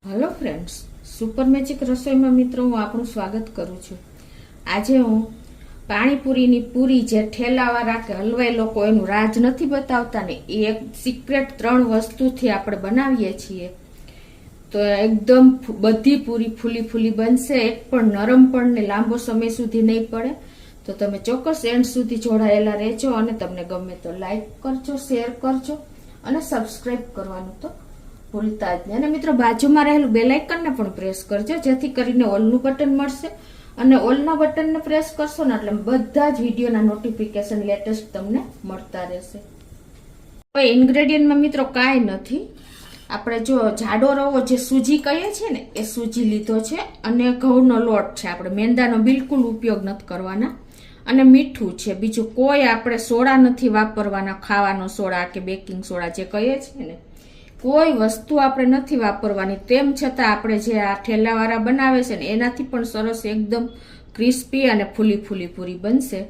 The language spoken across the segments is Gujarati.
हेलो फ्रेंड्स, सुपर मैजिक रसोई में मित्रों हूँ आपनु स्वागत करूँ छूं। आज हूँ पाणीपुरी पूरी जे ठेलावाळा के हलवाई लोको एनु राज नथी बतावता ने ए एक सीक्रेट 3 वस्तुथी आपणे बनावीए छीए। तो एकदम बधी पूरी फूली फूली बनशे, एक पण नरम पण ने लांबो समय सुधी नहीं पड़े। तो तमे चोक्कस एंड सुधी जोड़ायेला रहेजो अने तमने गमे तो लाइक करजो, शेर करजो अने सब्सक्राइब करवानुं तो भूलता ज नहीं। मित्रों, बाजुमां रहेલું બેલ આઇકન ને પણ પ્રેસ કરજો, જેથી કરીને ઓલનું બટન મળશે અને ઓલના બટનને પ્રેસ કરશો ને એટલે બધા જ વિડિયોના નોટિફિકેશન લેટેસ્ટ તમને મળતા રહેશે। હવે ઇન્ગ્રેડિયન્ટમાં મિત્રો કાંઈ નથી, આપણે જો જાડો રવો જે સૂજી કહીએ છીએ ને એ સૂજી લીધો છે અને ઘઉંનો લોટ છે। આપણે મેંદાનો બિલકુલ ઉપયોગ નથી કરવાના અને મીઠું છે। બીજું કોઈ આપણે સોડા નથી વાપરવાના, ખાવાનો સોડા કે બેકિંગ સોડા જે કહીએ છીએ ને कोई वस्तु आपणे नथी वापरवानी। तेम छतां आपणे जे आ ठेलावाळा बनावे छे ने एनाथी पण सरस एकदम क्रिस्पी अने फूली फूली पूरी बनशे।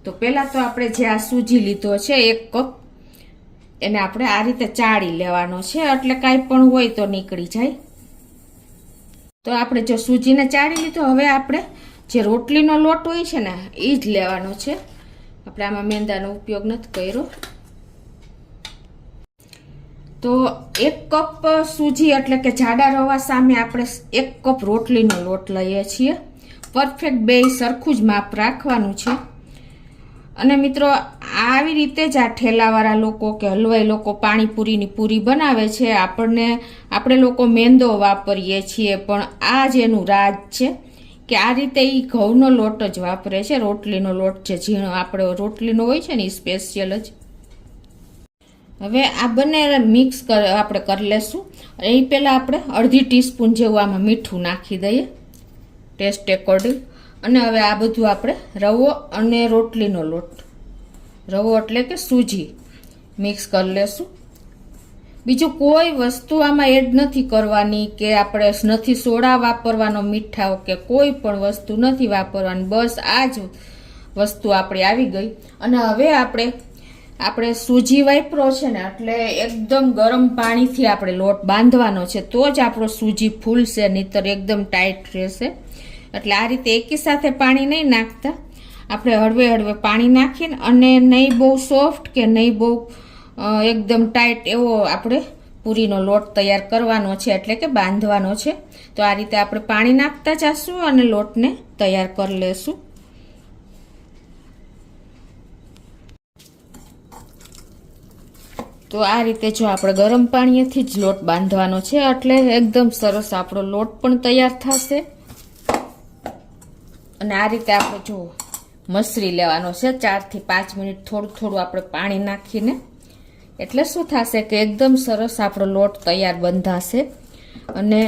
तो पहेला तो आपणे जे आ सूजी लीधो छे 1 कप, एने आपणे आ रीते चाળી लेवानो छे એટલે काई पण होय तो નીકળી जाय। तो आपणे जो सूजीने चाળી लीधो, हवे आपणे जे रोटलीनो लोट होय छे ने ई ज लेवानो छे। आपणे आमां मेंदानो उपयोग नथी कर्यो। तो 1 कप सूजी एटले के जाडा रवा सामे आपणे 1 कप रोटलीनो लोट लईए छीए। परफेक्ट बेय सरखुं ज माप राखवानुं छे। अने मित्रों, आवी रीते ज आ ठेलावाळा लोको के हलवाई लोको पाणीपुरीनी पूरी बनावे छे। आपणे लोको मेंदो वापरीए छीए, पण आ ज एनुं राज छे के आ रीते ई घऊनो लोट ज वापरे छे। रोटलीनो लोट जे झीणो आपणे रोटलीनो होय छे ने ई स्पेशियल ज। हवे आ बने मिक्स आपणे करी लेशुं। ए पहेला आपणे अर्धी टीस्पून जेवुं आमां मीठुं नाखी दઈએ टेस्ट एकोर्डिंग। अने हवे आ बधुं आपणे रवो अने रोटलीनो लोट, रवो एटले के सूजी मिक्स करी लेशुं। बीजुं कोई वस्तु आमां एड नथी करवानी के आपणे नथी सोडा वापरवानो, मीठा के कोई पण वस्तु नथी वापरवानी। बस आ ज वस्तु आपणी आवी गई। अने हवे આપણે सूजी वापरो छे ने એટલે एकदम गरम पाणीथी આપણે લોટ બાંધવાનો છે, તો જ આપણો सूजी ફૂલશે, નહીતર एकदम टाइट રહેશે। એટલે આ રીતે એકી સાથે પાણી નહીં નાખતા, આપણે હળવે હળવે પાણી નાખીને અને નહીં બહુ સોફ્ટ કે નહીં બહુ एकदम टाइट એવો આપણે પૂરીનો લોટ તૈયાર કરવાનો છે, એટલે કે બાંધવાનો છે। તો આ રીતે આપણે પાણી નાખતા જાશું અને લોટને તૈયાર કરી લેશું। तो आ रीते जो आपणे गरम पाणीथी ज लोट बांधवानो छे, એટલે एकदम सरस आपणो लोट पण तैयार थशे। अने आ रीते आपणे जो मसरी लेवानो छे 4 થી 5 मिनिट थोडું थोडું આપણે पाणी नाखीने, એટલે શું થશે કે एकदम सरस આપણો લોટ તૈયાર બંધાશે। અને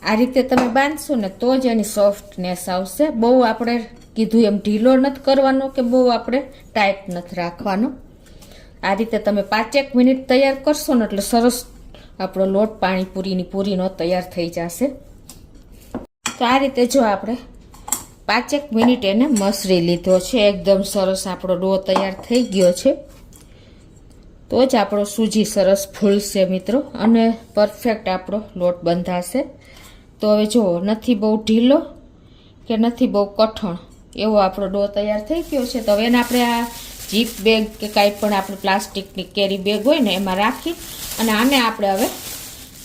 આ રીતે તમે બાંધશો ને તો જ એની સોફ્ટનેસ આવશે। બહુ આપણે કીધું એમ ઢીલો નથી કરવાનો કે બહુ આપણે ટાઈટ નથી રાખવાનો। आ रीते तमे 5-1 मिनिट तैयार करशो ने એટલે सरस आपणो लोट पाणीपुरीनी पूरीनो तैयार थई जशे। तो आ रीते जो आपणे 5-1 मिनिट एने मसरी लीधो छे, एकदम सरस आपणो डो तैयार थई गयो छे। तो ज आपणो सूजी सरस फूलशे मित्रों अने परफेक्ट आपणो लोट बंधाशे। तो हवे जो नथी बहु ढीलो के नथी बहु कठण एवो आपणो डो तैयार थई गयो छे। तो हवे एने आपणे आ जीप बेग के काई पण आपणे प्लास्टिकनी केरी बेग होय ने एमां राखी अने आने आपणे हवे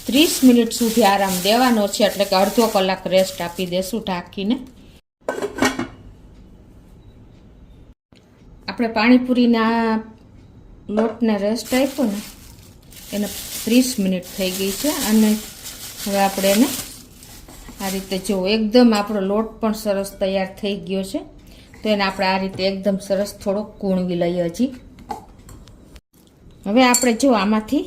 30 मिनिट सुधी आराम देवानो छे, એટલે કે અડધો કલાક રેસ્ટ આપી દેશું ઢાંકીને। આપણે પાણીપુરીના લોટને રેસ્ટ આપ્યો ને એને 30 મિનિટ થઈ ગઈ છે અને હવે આપણે એને આ રીતે જો એકદમ આપણો લોટ પણ સરસ તૈયાર થઈ ગયો છે। तो एने आपणे आ रीते एकदम सरस थोड़ो कूणवी लईए। हजी हवे आपणे जो आमांथी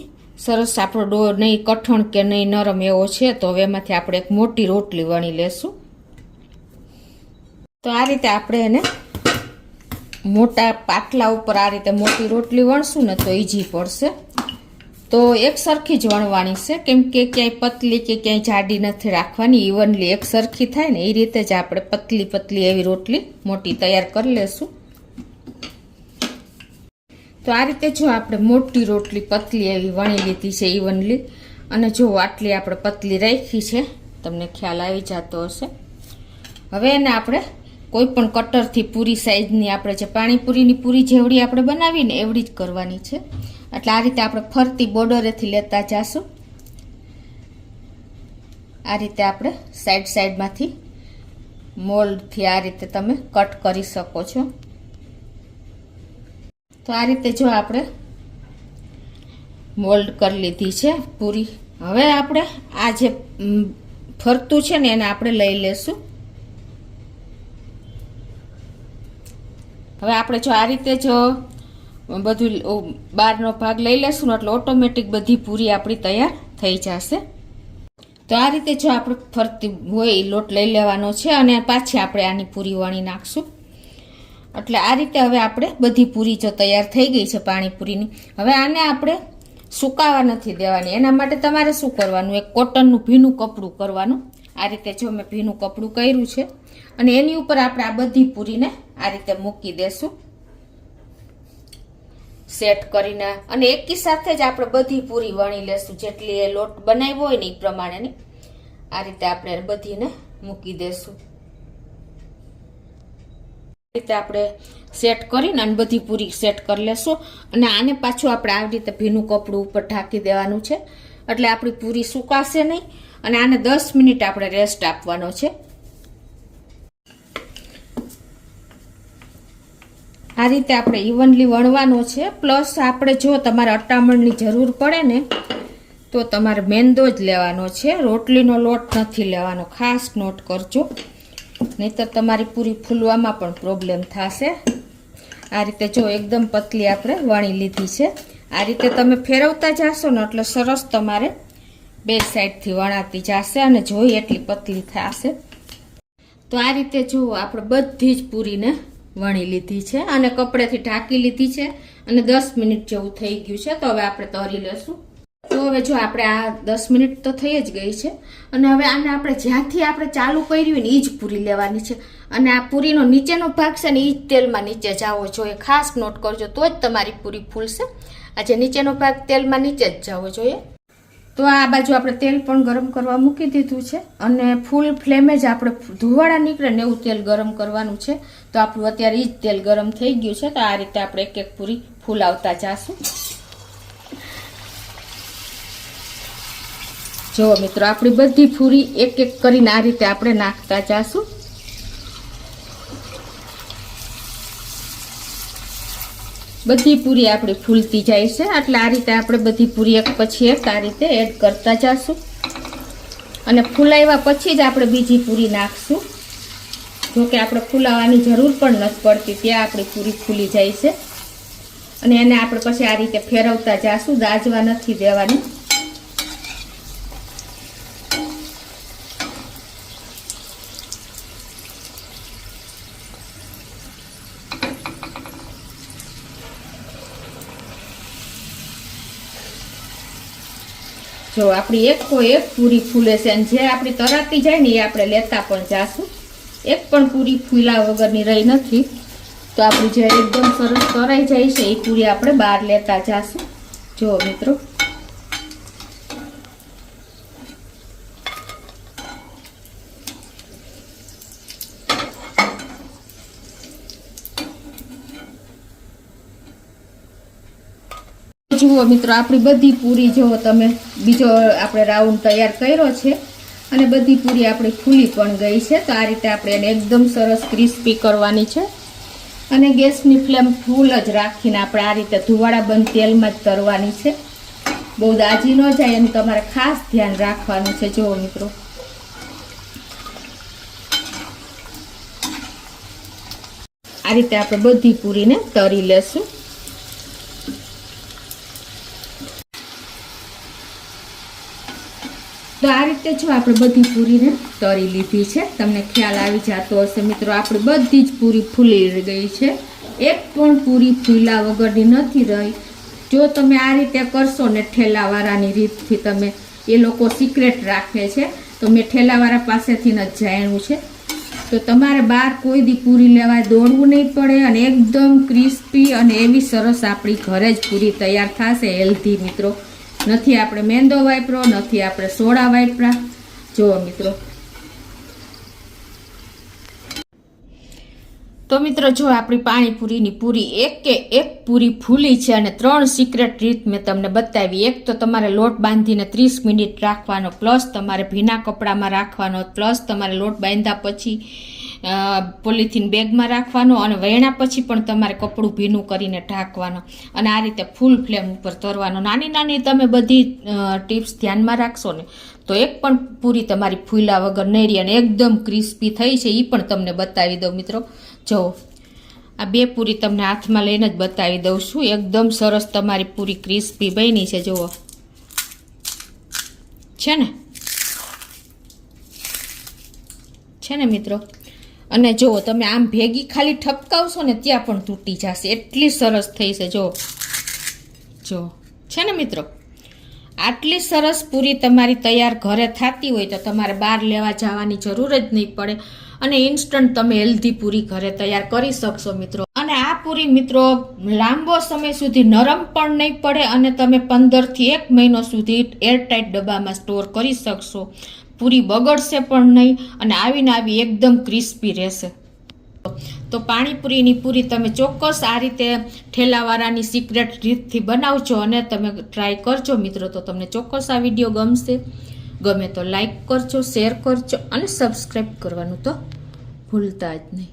सरस आपणो डो नहीं कठण के नहीं नरम एवो छे, तो हवे एमांथी आपणे एक मोटी रोटली वणी लेशुं। तो आ रीते आपणे एने मोटा पाटला उपर आ रीते मोटी रोटली वणशुं ने तो ईजी पड़शे। तो एक सरखी ज वणवानी छे, केम के क्यांय पतली के क्यांय जाडी नथी राखवानी, इवनली एक सरखी थाय ने ए रीते ज आपणे पतली पतली एवी रोटली मोटी तैयार करी लेशुं। तो आ रीते जो आपणे मोटी रोटली पतली एवी वणी लीधी छे इवनली અને જો આટલી આપણે પતલી રાખી છે, તમને ખ્યાલ આવી જતો હશે. હવે એને આપણે કોઈ પણ કટરથી પૂરી સાઈઝની આપણે જે પાણીપુરીની પૂરી જેવડી આપણે બનાવીને એવડી જ કરવાની છે. એટલે આ રીતે આપણે ફરતી બોર્ડરેથી લેતા જાશું. આ રીતે આપણે સાઈડમાંથી મોલ્ડથી આ રીતે તમે કટ કરી શકો છો. તો આ રીતે જો આપણે મોલ્ડ કરી લીધી છે પૂરી. હવે આપણે આ જે ફરતું છે ને એને આપણે લઈ લેશું. હવે આપણે જો આ રીતે જો બધું બહારનો ભાગ લઈ લેશું ને એટલે ઓટોમેટિક બધી પૂરી આપણી તૈયાર થઈ જશે. તો આ રીતે જો આપણે ફરતી હોય લોટ લઈ લેવાનો છે અને પાછી આપણે આની પૂરી વણી નાખશું. એટલે આ રીતે હવે આપણે બધી પૂરી જો તૈયાર થઈ ગઈ છે પાણીપુરીની. હવે આને આપણે સુકાવા નથી દેવાની. એના માટે તમારે શું કરવાનું, એક કોટનનું ભીનું કપડું કરવાનું. આ રીતે જો મેં ભીનું કપડું કર્યું છે અને એની ઉપર આપણે આ બધી પૂરીને આ રીતે મૂકી દેશું સેટ કરીને. અને એકી સાથે જ આપણે બધી પૂરી વણી લેશું. જેટલી એ લોટ બનાવ્યો હોય ને એ પ્રમાણેની આ રીતે આપણે બધીને મૂકી દેશું. રીતે આપણે સેટ કરીને અને બધી પૂરી સેટ કરી લેશું. અને આને પાછું આપણે આવી રીતે ભીનું કપડું ઉપર ઢાંકી દેવાનું છે એટલે આપણી પૂરી સુકાશે નહીં. અને આને 10 મિનિટ આપણે રેસ્ટ આપવાનો છે. આ રીતે આપણે ઇવનલી વણવાનો છે. પ્લસ આપણે જો તમારે અટામણની જરૂર પડે ને તો તમારે મેંદો જ લેવાનો છે, રોટલીનો લોટ નથી લેવાનો. ખાસ નોટ કરજો, નહીંતર તમારી પૂરી ફૂલવામાં પણ પ્રોબ્લેમ થશે. આ રીતે જો એકદમ પતલી આપણે વણી લીધી છે. આ રીતે તમે ફેરવતા જશો ને એટલે સરસ તમારે બે સાઈડથી વણાતી જશે અને જોઈ એટલી પતલી થશે. તો આ રીતે જો આપણે બધી જ પૂરીને વણી લીધી છે અને કપડેથી ઢાંકી લીધી છે અને 10 મિનિટ જેવું થઈ ગયું છે. તો હવે આપણે તળી લેશું. તો હવે જો આપણે આ 10 મિનિટ તો થઈ જ ગઈ છે અને હવે આને આપણે જ્યાંથી આપણે ચાલુ કર્યું ને એ જ પૂરી લેવાની છે. અને આ પૂરીનો નીચેનો ભાગ છે ને એ જ તેલમાં નીચે જવો જોઈએ. ખાસ નોટ કરજો, તો જ તમારી પૂરી ફૂલશે. આ જે નીચેનો ભાગ તેલમાં નીચે જ જવો જોઈએ. તો આ બાજુ આપણે તેલ પણ ગરમ કરવા મૂકી દીધું છે અને ફૂલ ફ્લેમે જ આપણે ધુવાડા નીકળે ને એવું તેલ ગરમ કરવાનું છે. તો આપણું અત્યારે એ જ તેલ ગરમ થઈ ગયું છે. તો આ રીતે આપણે એક એક પૂરી ફૂલાવતા જાશું. જો મિત્રો આપણી બધી પૂરી એક એક કરીને આ રીતે આપણે નાખતા જાશું. બધી પૂરી આપણી ફૂલતી જાય છે એટલે આ રીતે આપણે બધી પૂરી એક પછી એક આ રીતે એડ કરતા જાશું. અને ફૂલાવ્યા પછી જ આપણે બીજી પૂરી નાખશું. જોકે આપણે ફૂલાવવાની જરૂર પણ નથી પડતી, ત્યાં આપણી પૂરી ફૂલી જાય છે. અને એને આપણે પછી આ રીતે ફેરવતા જાશું, દાજવા નથી દેવાની. જો આપણી એક પૂરી ફૂલે છે અને જે આપણી તરાતી જાય ને એ આપણે લેતા પણ જાશું. એક પણ પૂરી ફૂલા વગરની રહી નથી. તો આપણી જે એકદમ સરસ તરાઈ જાય છે એ પૂરી આપણે બહાર લેતા જાશું. જો મિત્રો જુઓ મિત્રો આપણી બધી પૂરી જો તમે બીજો આપણે રાઉન્ડ તૈયાર કર્યો છે અને બધી પૂરી આપણી ફૂલી પણ ગઈ છે. તો આ રીતે આપણે એને એકદમ સરસ ક્રિસ્પી કરવાની છે અને ગેસની ફ્લેમ ફૂલ જ રાખીને આપણે આ રીતે ધુવાડા બંધ તેલમાં જ તરવાની છે. બહુ દાજી ન જાય એનું તમારે ખાસ ધ્યાન રાખવાનું છે. જુઓ મિત્રો આ રીતે આપણે બધી પૂરીને તરી લેશું. તો આ રીતે જો આપણે બધી પૂરીને તળી લીધી છે. તમને ખ્યાલ આવી જતો હશે મિત્રો, આપણી બધી જ પૂરી ફૂલી ગઈ છે. એક પણ પૂરી ફૂલા વગરની નથી રહી. જો તમે આ રીતે કરશો ને ઠેલાવાળાની રીતથી, તમે એ લોકો સિક્રેટ રાખે છે તો મેં ઠેલાવાળા પાસેથી જ જાણ્યું છે. તો તમારે બહાર કોઈ દી પૂરી લેવા દોડવું નહીં પડે અને એકદમ ક્રિસ્પી અને એવી સરસ આપણી ઘરે જ પૂરી તૈયાર થશે હેલ્ધી મિત્રો. નથી આપણે મેંદો વાપરો, નથી આપણે સોડા વાપરા. જુઓ મિત્રો, તો મિત્રો જો આપણી પાણીપુરીની પૂરી એક પૂરી ફૂલી છે અને 3 સિક્રેટ રીત મેં તમને બતાવી. એક તો તમારે લોટ બાંધીને 30 મિનિટ રાખવાનો, પ્લસ તમારે ભીના કપડામાં રાખવાનો, પ્લસ તમારે લોટ બાંધ્યા પછી પોલિથીન બેગમાં રાખવાનો અને વેણા પછી પણ તમારે કપડું ભીનું કરીને ઢાંકવાનો અને આ રીતે ફૂલ ફ્લેમ ઉપર તરવાનો. નાની નાની તમે બધી ટિપ્સ ધ્યાનમાં રાખશો ને તો એક પણ પૂરી તમારી ફૂલા વગર નહીં રહી અને એકદમ ક્રિસ્પી થઈ છે એ પણ તમને બતાવી દઉં મિત્રો. જો આ 2 પૂરી તમને હાથમાં લઈને જ બતાવી દઉં છું. એકદમ સરસ તમારી પૂરી ક્રિસ્પી બની છે. જુઓ છે ને મિત્રો. અને જુઓ તમે આમ ભેગી ખાલી ઠપકાવશો ને ત્યાં પણ તૂટી જશે, એટલી સરસ થઈ છે. જો છે ને મિત્રો, આટલી સરસ પૂરી તમારી તૈયાર ઘરે થતી હોય તો તમારે બહાર લેવા જવાની જરૂર જ નહીં પડે અને ઇન્સ્ટન્ટ તમે હેલ્ધી પૂરી ઘરે તૈયાર કરી શકશો મિત્રો. અને આ પૂરી મિત્રો લાંબો સમય સુધી નરમ પણ નહીં પડે અને તમે 15 થી 1 મહિનો સુધી એરટાઇટ ડબ્બામાં સ્ટોર કરી શકશો. પૂરી બગડશે પણ નહીં અને આવીને આવી એકદમ ક્રિસ્પી રહેશે. તો પાણીપુરીની પૂરી તમે ચોક્કસ આ રીતે ઠેલાવાળાની સિક્રેટ રીતથી બનાવજો અને તમે ટ્રાય કરજો મિત્રો. તો તમને ચોક્કસ આ વિડીયો ગમશે. ગમે તો લાઈક કરજો, શેર કરજો અને સબસ્ક્રાઈબ કરવાનું તો ભૂલતા જ નહીં.